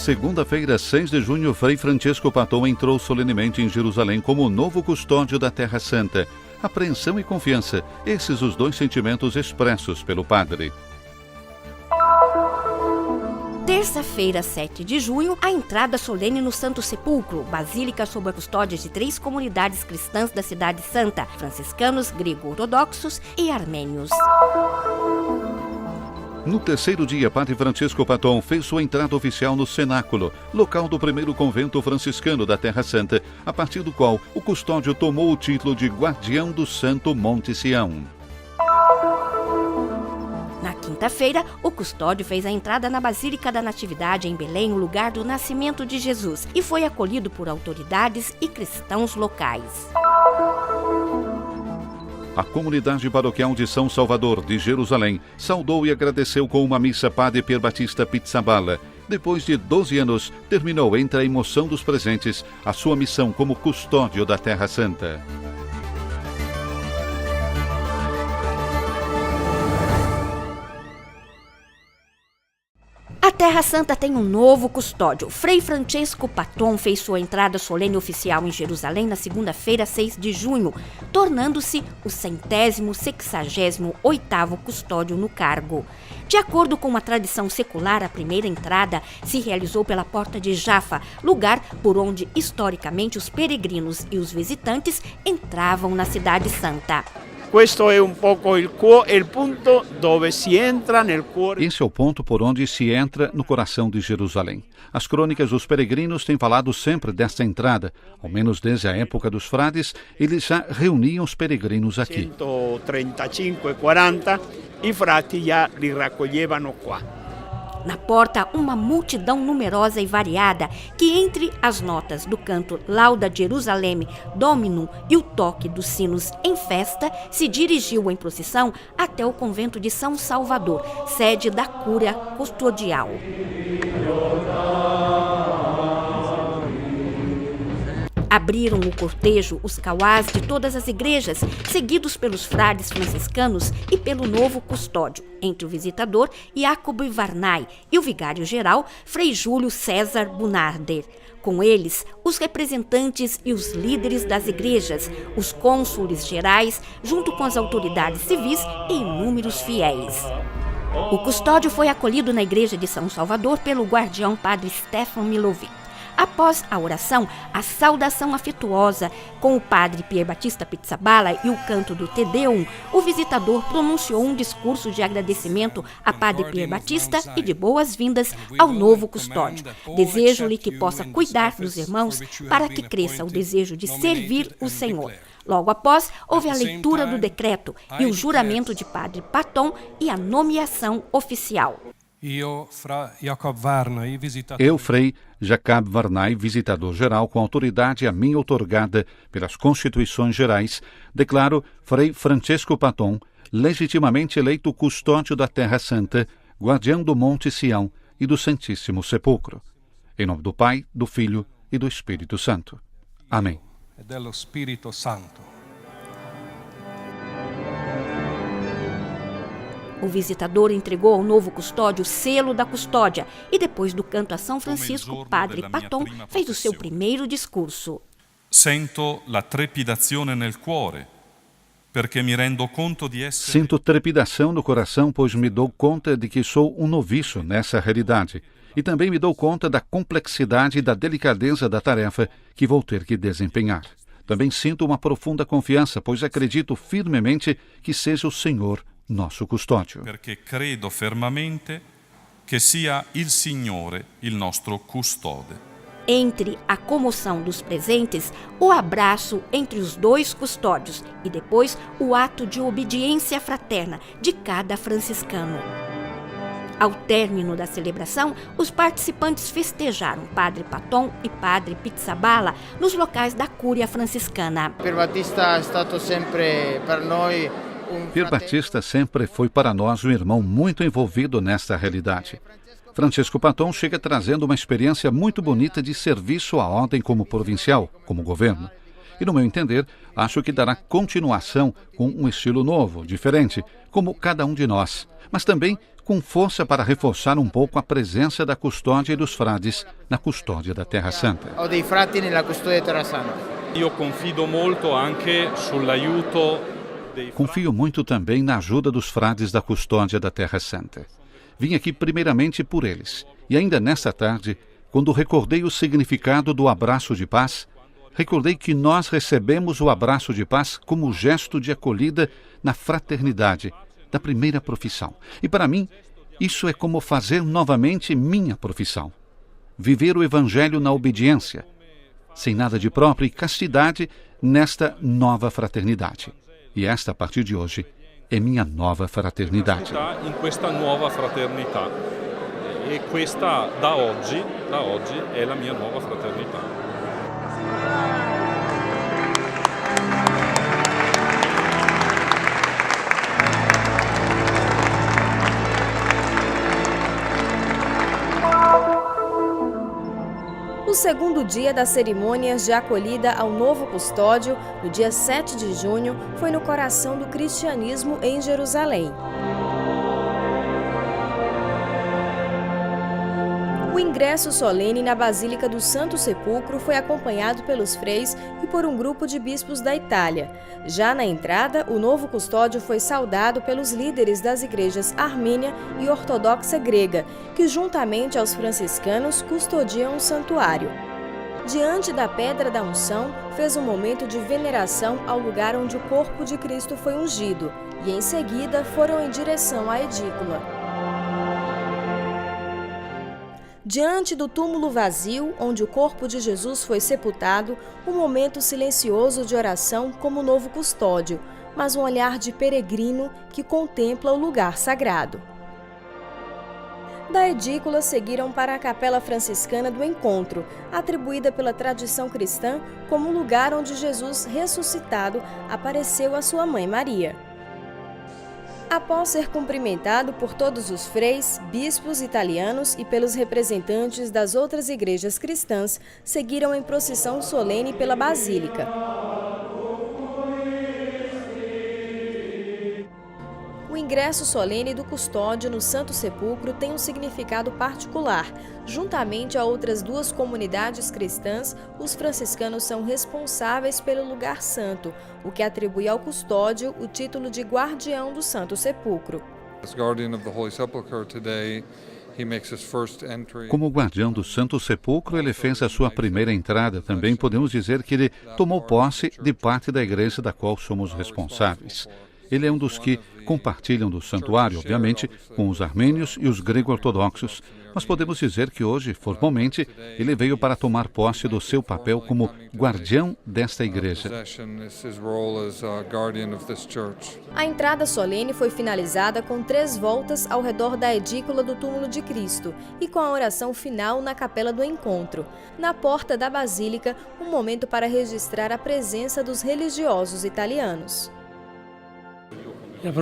segunda-feira, 6 de junho, Frei Francesco Paton entrou solenemente em Jerusalém como o novo custódio da Terra Santa. Apreensão e confiança, esses os dois sentimentos expressos pelo padre. Terça-feira, 7 de junho, a entrada solene no Santo Sepulcro, basílica sob a custódia de 3 comunidades cristãs da Cidade Santa, franciscanos, grego-ortodoxos e armênios. No terceiro dia, Padre Francesco Paton fez sua entrada oficial no cenáculo, local do primeiro convento franciscano da Terra Santa, a partir do qual o custódio tomou o título de Guardião do Santo Monte Sião. Na quinta-feira, o custódio fez a entrada na Basílica da Natividade em Belém, o lugar do nascimento de Jesus, e foi acolhido por autoridades e cristãos locais. A comunidade paroquial de São Salvador, de Jerusalém, saudou e agradeceu com uma missa Padre Pier Battista Pizzaballa. Depois de 12 anos, terminou entre a emoção dos presentes a sua missão como custódio da Terra Santa. A Terra Santa tem um novo custódio. Frei Francesco Paton fez sua entrada solene oficial em Jerusalém na segunda-feira, 6 de junho, tornando-se o 168º custódio no cargo. De acordo com uma tradição secular, a primeira entrada se realizou pela Porta de Jaffa, lugar por onde, historicamente, os peregrinos e os visitantes entravam na Cidade Santa. Questo è un poco il punto dove si entra nel cuore. Esse é o ponto por onde se entra no coração de Jerusalém. As crônicas dos peregrinos têm falado sempre desta entrada. Ao menos desde a época dos frades, eles já reuniam os peregrinos aqui. 135 e 40, i frati já li raccoglievano qua. Na porta, uma multidão numerosa e variada que, entre as notas do canto Lauda Jerusalem Dominum e o toque dos sinos em festa, se dirigiu em procissão até o convento de São Salvador, sede da Cúria Custodial. Abriram o cortejo os cauás de todas as igrejas, seguidos pelos frades franciscanos e pelo novo custódio, entre o visitador Jacob Varnay e o vigário-geral Frei Júlio César Bunarder. Com eles, os representantes e os líderes das igrejas, os cônsules gerais, junto com as autoridades civis e inúmeros fiéis. O custódio foi acolhido na igreja de São Salvador pelo guardião Padre Stefan Milovic. Após a oração, a saudação afetuosa com o padre Pier Battista Pizzaballa e o canto do Te Deum, o visitador pronunciou um discurso de agradecimento a padre Pier Battista e de boas-vindas ao novo custódio. Desejo-lhe que possa cuidar dos irmãos para que cresça o desejo de servir o Senhor. Logo após, houve a leitura do decreto e o juramento de padre Paton e a nomeação oficial. Eu, Frei Jacob Varnay, visitador-geral com autoridade a mim outorgada pelas Constituições Gerais, declaro Frei Francesco Paton legitimamente eleito custódio da Terra Santa, guardião do Monte Sião e do Santíssimo Sepulcro. Em nome do Pai, do Filho e do Espírito Santo. Amém. O visitador entregou ao novo custódio o selo da custódia e, depois do canto a São Francisco, Padre Paton fez o seu primeiro discurso. Sento la trepidazione nel cuore, perché mi rendo conto di essere... Sinto trepidação no coração, pois me dou conta de que sou um noviço nessa realidade. E também me dou conta da complexidade e da delicadeza da tarefa que vou ter que desempenhar. Também sinto uma profunda confiança, pois acredito firmemente que seja o Senhor nosso custódio. Perché credo fermamente che sia il Signore il nostro custode. Entre a comoção dos presentes, o abraço entre os dois custódios e depois o ato de obediência fraterna de cada franciscano. Ao término da celebração, os participantes festejaram Padre Paton e Padre Pizzaballa nos locais da Cúria Franciscana. Pier Battista è stato sempre per noi Pier Battista sempre foi para nós um irmão muito envolvido nesta realidade. Francesco Paton chega trazendo uma experiência muito bonita de serviço à ordem como provincial, como governo. E, no meu entender, acho que dará continuação com um estilo novo, diferente, como cada um de nós, mas também com força para reforçar um pouco a presença da custódia e dos frades na custódia da Terra Santa. Ho dei frati nella custodia Terra Santa. Io confido molto anche sull'aiuto dei Confio muito também na ajuda dos frades da custódia da Terra Santa. Vim aqui primeiramente por eles, e ainda nesta tarde, quando recordei o significado do abraço de paz, recordei que nós recebemos o abraço de paz como gesto de acolhida na fraternidade da primeira profissão. E para mim, isso é como fazer novamente minha profissão. Viver o Evangelho na obediência, sem nada de próprio e castidade nesta nova fraternidade. E esta, a partir de hoje, è mia nuova fraternidade. in questa nuova fraternità. E questa da oggi è la mia nuova fraternità. O segundo dia das cerimônias de acolhida ao novo custódio, no dia 7 de junho, foi no coração do cristianismo em Jerusalém. O ingresso solene na Basílica do Santo Sepulcro foi acompanhado pelos freis e por um grupo de bispos da Itália. Já na entrada, o novo custódio foi saudado pelos líderes das igrejas armênia e ortodoxa grega, que juntamente aos franciscanos custodiam o santuário. Diante da Pedra da Unção, fez um momento de veneração ao lugar onde o corpo de Cristo foi ungido, e em seguida foram em direção à edícula. Diante do túmulo vazio, onde o corpo de Jesus foi sepultado, um momento silencioso de oração como novo custódio, mas um olhar de peregrino que contempla o lugar sagrado. Da edícula seguiram para a Capela Franciscana do Encontro, atribuída pela tradição cristã como o lugar onde Jesus ressuscitado apareceu à sua mãe Maria. Após ser cumprimentado por todos os freis, bispos italianos e pelos representantes das outras igrejas cristãs, seguiram em procissão solene pela Basílica. O ingresso solene do custódio no Santo Sepulcro tem um significado particular. Juntamente a outras duas comunidades cristãs, os franciscanos são responsáveis pelo lugar santo, o que atribui ao custódio o título de guardião do Santo Sepulcro. Como guardião do Santo Sepulcro, ele fez a sua primeira entrada. Também podemos dizer que ele tomou posse de parte da igreja da qual somos responsáveis. Ele é um dos que compartilham do santuário, obviamente, com os armênios e os grego-ortodoxos, mas podemos dizer que hoje, formalmente, ele veio para tomar posse do seu papel como guardião desta igreja. A entrada solene foi finalizada com 3 voltas ao redor da edícula do túmulo de Cristo e com a oração final na Capela do Encontro. Na porta da Basílica, um momento para registrar a presença dos religiosos italianos. A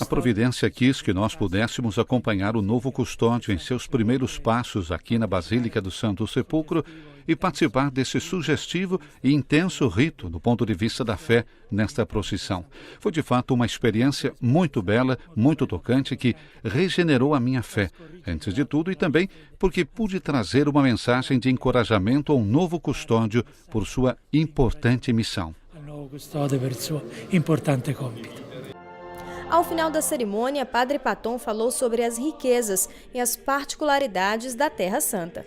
Providência quis que nós pudéssemos acompanhar o novo custódio em seus primeiros passos aqui na Basílica do Santo Sepulcro e participar desse sugestivo e intenso rito do ponto de vista da fé nesta procissão. Foi de fato uma experiência muito bela, muito tocante, que regenerou a minha fé, antes de tudo, e também porque pude trazer uma mensagem de encorajamento ao novo custódio por sua importante missão. Ao final da cerimônia, Padre Paton falou sobre as riquezas e as particularidades da Terra Santa.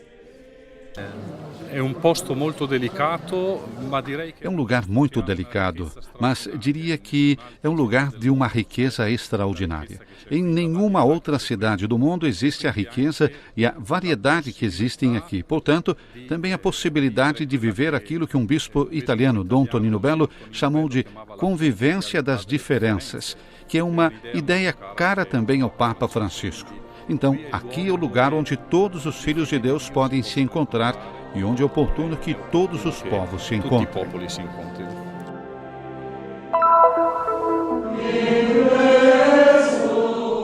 É um posto muito delicado, mas direi que... É um lugar muito delicado, mas diria que é um lugar de uma riqueza extraordinária. Em nenhuma outra cidade do mundo existe a riqueza e a variedade que existem aqui. Portanto, também a possibilidade de viver aquilo que um bispo italiano, Dom Tonino Bello, chamou de convivência das diferenças, que é uma ideia cara também ao Papa Francisco. Então, aqui é o lugar onde todos os filhos de Deus podem se encontrar e onde é oportuno que todos os povos se encontrem.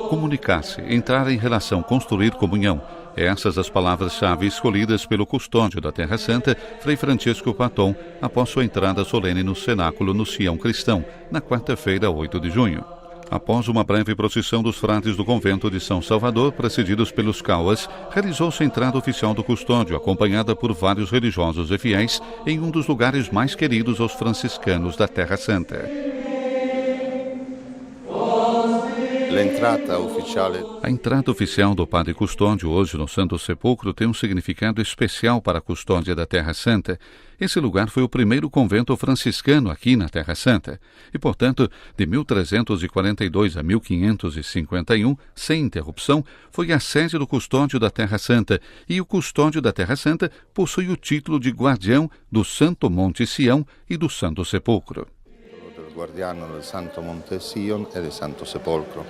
Comunicar-se, entrar em relação, construir comunhão. Essas as palavras-chave escolhidas pelo custódio da Terra Santa, Frei Francisco Paton, após sua entrada solene no cenáculo no Sião Cristão, na quarta-feira, 8 de junho. Após uma breve procissão dos frades do convento de São Salvador, precedidos pelos cauas, realizou-se a entrada oficial do custódio, acompanhada por vários religiosos e fiéis, em um dos lugares mais queridos aos franciscanos da Terra Santa. A entrada oficial do Padre Custódio hoje no Santo Sepulcro tem um significado especial para a custódia da Terra Santa. Esse lugar foi o primeiro convento franciscano aqui na Terra Santa e, portanto, de 1342 a 1551, sem interrupção, foi a sede do Custódio da Terra Santa, e o Custódio da Terra Santa possui o título de guardião do Santo Monte Sião e do Santo Sepulcro. Guardiano del Santo Monte Sion e del Santo Sepolcro.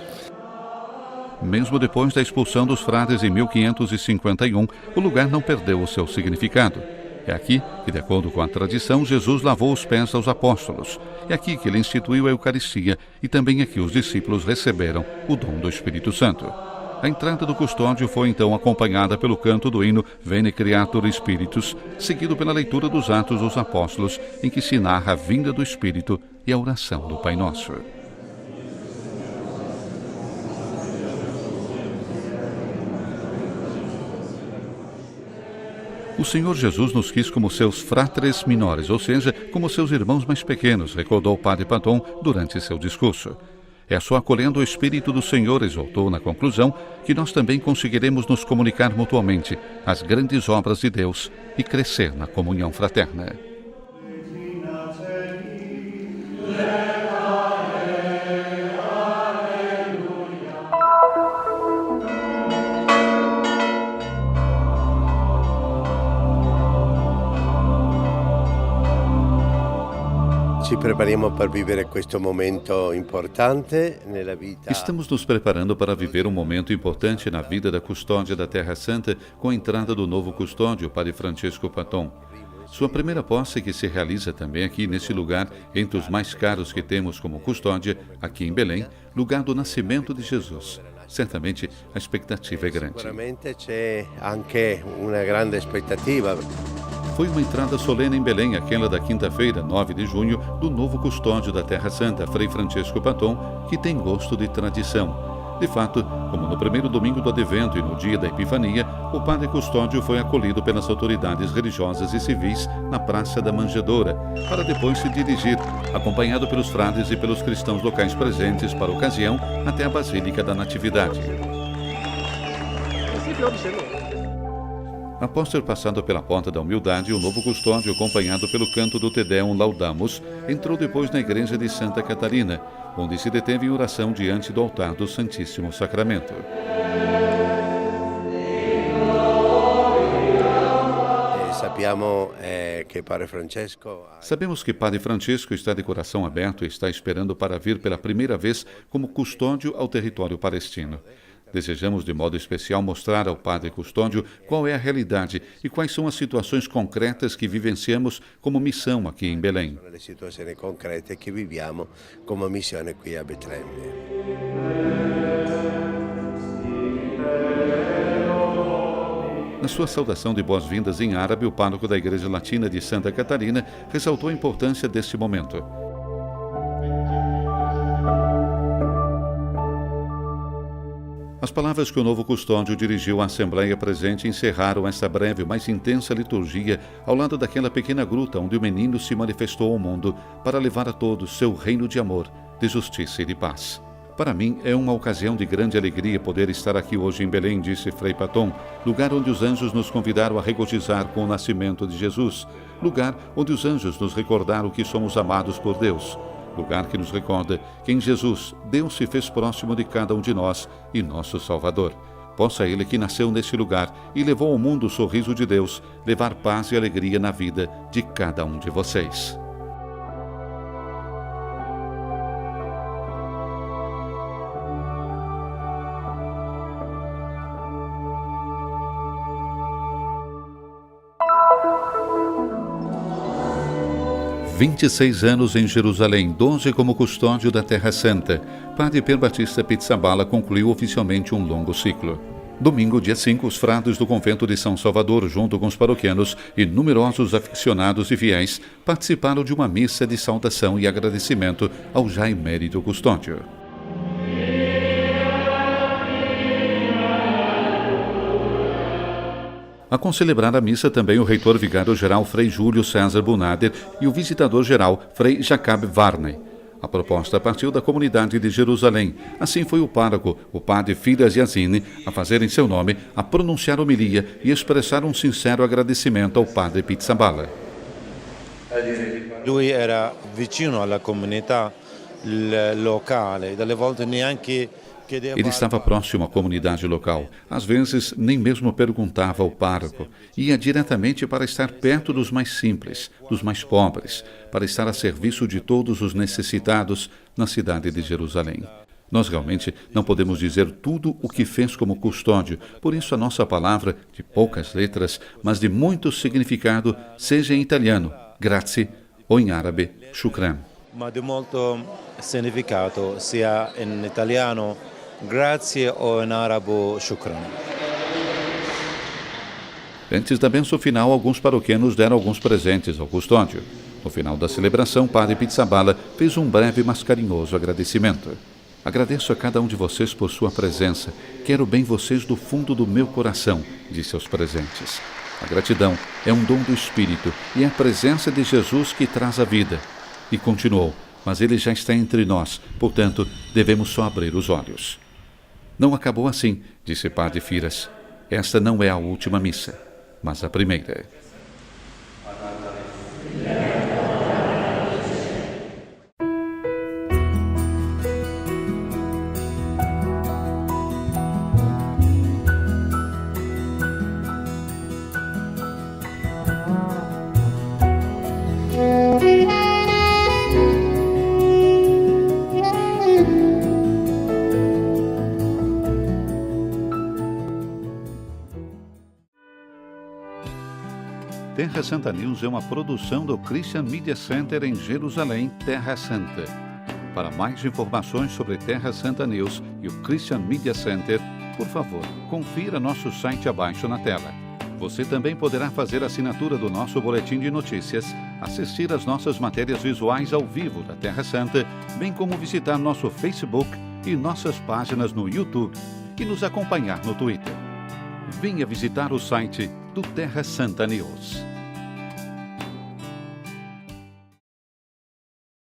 Mesmo depois da expulsão dos frades em 1551, o lugar não perdeu o seu significado. É aqui que, de acordo com a tradição, Jesus lavou os pés aos apóstolos. É aqui que ele instituiu a Eucaristia e também aqui os discípulos receberam o dom do Espírito Santo. A entrada do custódio foi então acompanhada pelo canto do hino Veni Creator Spiritus, seguido pela leitura dos Atos dos Apóstolos, em que se narra a vinda do Espírito e a oração do Pai Nosso. O Senhor Jesus nos quis como seus fratres minores, ou seja, como seus irmãos mais pequenos, recordou o Padre Paton durante seu discurso. É só acolhendo o Espírito do Senhor, exaltou na conclusão, que nós também conseguiremos nos comunicar mutuamente as grandes obras de Deus e crescer na comunhão fraterna. Ci prepariamo per vivere questo momento importante nella vita. Estamos nos preparando para viver um momento importante na vida da custódia da Terra Santa com a entrada do novo custódio, Padre Francesco Paton. Sua primeira posse, que se realiza também aqui nesse lugar, entre os mais caros que temos como custódia, aqui em Belém, lugar do nascimento de Jesus. Certamente a expectativa é grande. Sicuramente c'è anche una grande aspettativa. Foi uma entrada solene em Belém, aquela da quinta-feira, 9 de junho, do novo custódio da Terra Santa, Frei Francesco Paton, que tem gosto de tradição. De fato, como no primeiro domingo do Advento e no dia da Epifania, o Padre Custódio foi acolhido pelas autoridades religiosas e civis na Praça da Manjedoura, para depois se dirigir, acompanhado pelos frades e pelos cristãos locais presentes para a ocasião, até a Basílica da Natividade. Após ter passado pela porta da humildade, o novo custódio, acompanhado pelo canto do Te Deum Laudamus, entrou depois na igreja de Santa Catarina, onde se deteve em oração diante do altar do Santíssimo Sacramento. Sabemos que Padre Francesco está de coração aberto e está esperando para vir pela primeira vez como custódio ao território palestino. Desejamos de modo especial mostrar ao Padre Custódio qual é a realidade e quais são as situações concretas que vivenciamos como missão aqui em Belém. Na sua saudação de boas-vindas em árabe, o pároco da Igreja Latina de Santa Catarina ressaltou a importância deste momento. As palavras que o novo custódio dirigiu à Assembleia presente encerraram essa breve, mas intensa liturgia ao lado daquela pequena gruta onde o menino se manifestou ao mundo para levar a todos seu reino de amor, de justiça e de paz. Para mim, é uma ocasião de grande alegria poder estar aqui hoje em Belém, disse Frei Paton, lugar onde os anjos nos convidaram a regozijar com o nascimento de Jesus, lugar onde os anjos nos recordaram que somos amados por Deus, lugar que nos recorda que em Jesus, Deus se fez próximo de cada um de nós e nosso Salvador. Possa Ele que nasceu neste lugar e levou ao mundo o sorriso de Deus, levar paz e alegria na vida de cada um de vocês. "26 anos em Jerusalém, 12 como custódio da Terra Santa. Padre Pier Battista Pizzaballa concluiu oficialmente um longo ciclo. Domingo, dia 5, os frades do convento de São Salvador, junto com os paroquianos e numerosos aficionados e fiéis, participaram de uma missa de saudação e agradecimento ao já emérito custódio. A celebrar a missa também o reitor vigário-geral Frei Júlio César Bunader e o visitador-geral Frei Jacob Varney. A proposta partiu da comunidade de Jerusalém. Assim foi o pároco, o padre Firas Yazini, a fazer em seu nome, a pronunciar homilia e expressar um sincero agradecimento ao padre Pizzaballa. Lui era vicino alla comunità locale, dalle volte neanche. Ele estava próximo à comunidade local. Às vezes, nem mesmo perguntava ao pároco. Ia diretamente para estar perto dos mais simples, dos mais pobres, para estar a serviço de todos os necessitados na cidade de Jerusalém. Nós realmente não podemos dizer tudo o que fez como custódio, por isso a nossa palavra, de poucas letras, mas de muito significado, seja em italiano, grazie, ou em árabe, shukran. Ma di molto significato, sia in italiano grazie ou em árabe shukran. Antes da bênção final, alguns paroquianos deram alguns presentes ao custódio. No final da celebração, padre Pizzaballa fez um breve, mas carinhoso agradecimento. Agradeço a cada um de vocês por sua presença. Quero bem vocês do fundo do meu coração, disse aos presentes. A gratidão é um dom do Espírito e é a presença de Jesus que traz a vida. E continuou, mas ele já está entre nós, portanto, devemos só abrir os olhos. Não acabou assim, disse padre Firas. Esta não é a última missa, mas a primeira. Terra Santa News é uma produção do Christian Media Center em Jerusalém, Terra Santa. Para mais informações sobre Terra Santa News e o Christian Media Center, por favor, confira nosso site abaixo na tela. Você também poderá fazer a assinatura do nosso boletim de notícias, assistir às nossas matérias visuais ao vivo da Terra Santa, bem como visitar nosso Facebook e nossas páginas no YouTube e nos acompanhar no Twitter. Venha visitar o site do Terra Santa News.